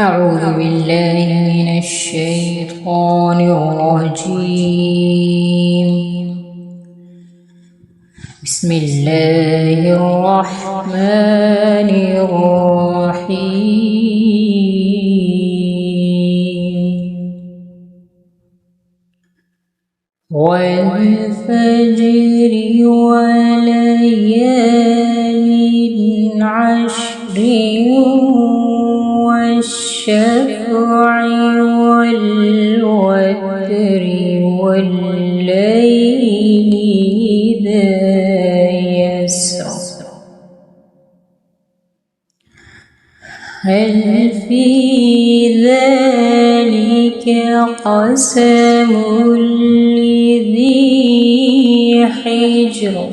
أعوذ بالله من الشيطان الرجيم. بسم الله الرحمن الرحيم. والفجر وليال عشر والشفع والوتر والليل إذا يسر هل في ذلك قسم لذي حجر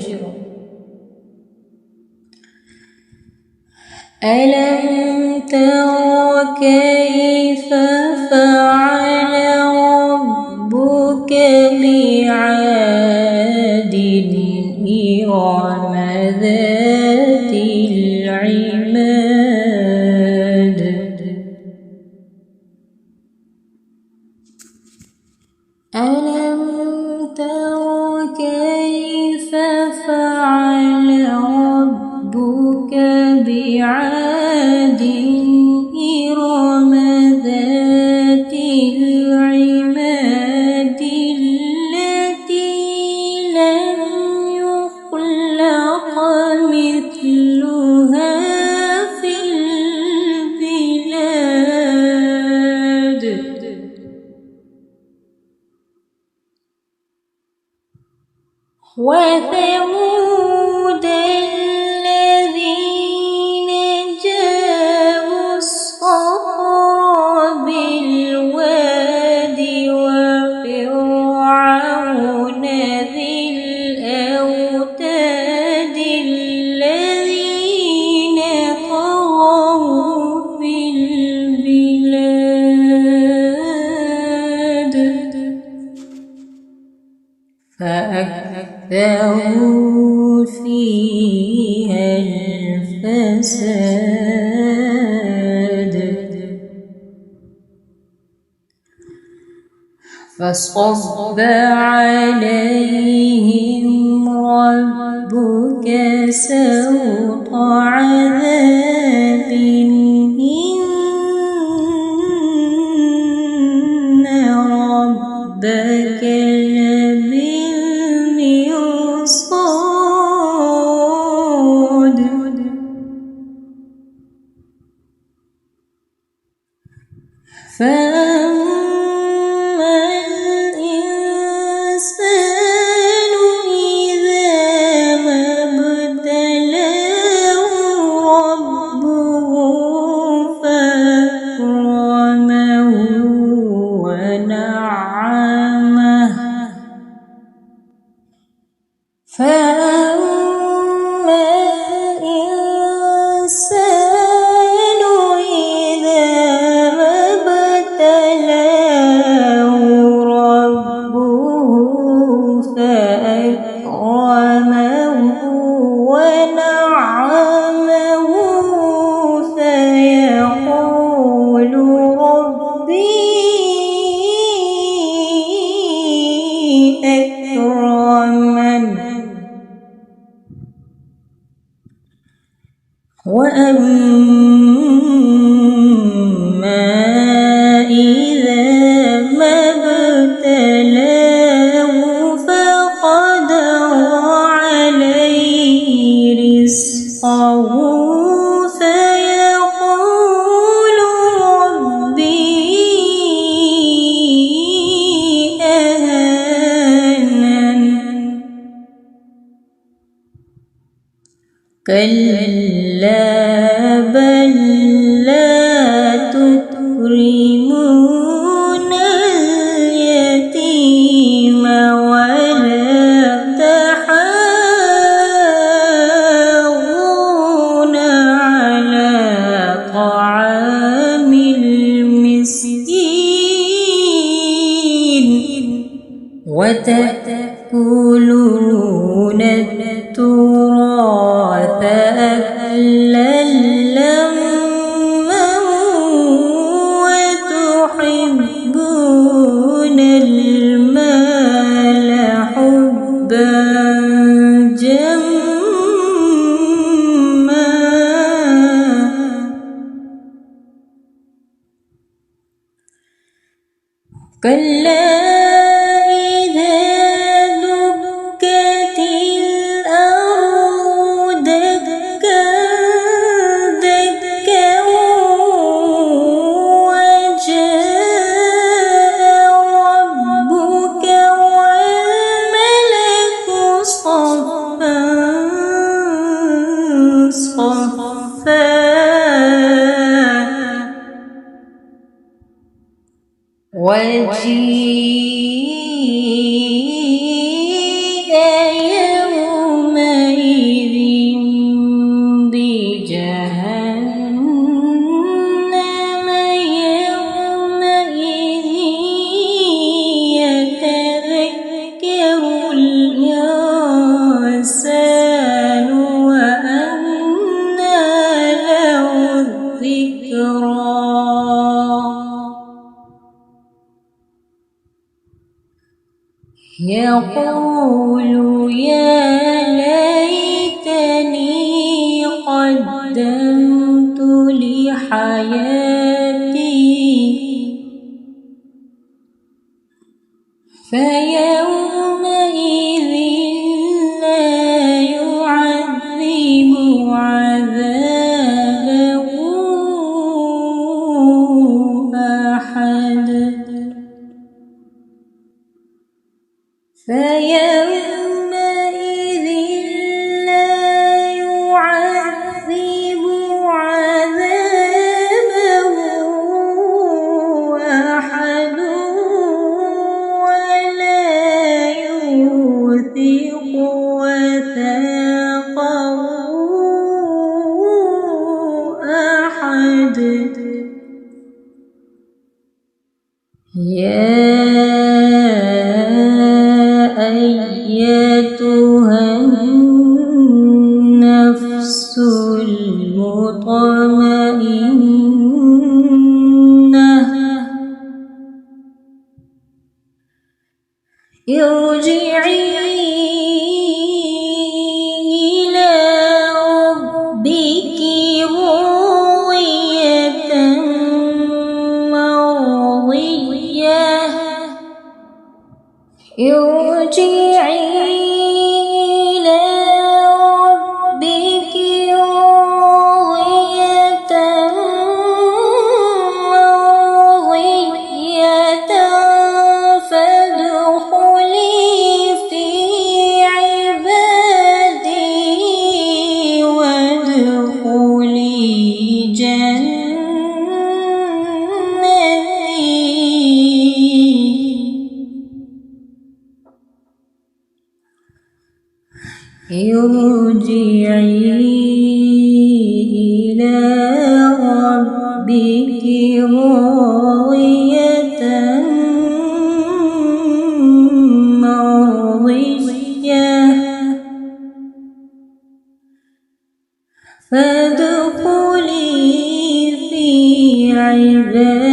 ألم تر كيف فعل ربك بعاد إرم ذات العماد ألم تر كيف فعل ربك بعاد إرم ذات العماد التي لم يخلق مثلها في البلاد وثمود الذين جابوا الصخر بالواد وفرعون ذي الأوتاد الذين طغوا في البلاد فأكثروا فيها الفساد فصب عليهم ربك سوط عذاب إن ربك فأما الإنسان إذا ما ابتلاه ربه فأكرمه ونعمه فأما الإنسان إذا فأكرمه ونعمه فيقول ربي أكرمن وأما إذا ما ابتلاه فقدر عليه رزقه فيقول ربي أهانن كلا بل لا تكرمون اليتيم ولا تحاضون على طعام المسكين وتأكلون التراث أكلا لما كلا إذا دكت الأرض دكا دكا وجاء ربك والملك صفا صفا وجيء يومئذ بجهنم يومئذ يتذكر الإنسان وأنى له الذكرى يقول يا ليتني قدمت لحياتي فيومئذ لا يعذب عذابه أحد فيومئذ لا يعذب عذابه أحد ولا يوثق وثاقه أحد أيتها النفس المطمئنة ارجعي إلى ربك راضية مرضية ارجعي إلى ربك راضية مرضية فادخلي في عبادي وادخلي جنتي ارجعي إلى ربك راضية مرضية فادخلي في عبادي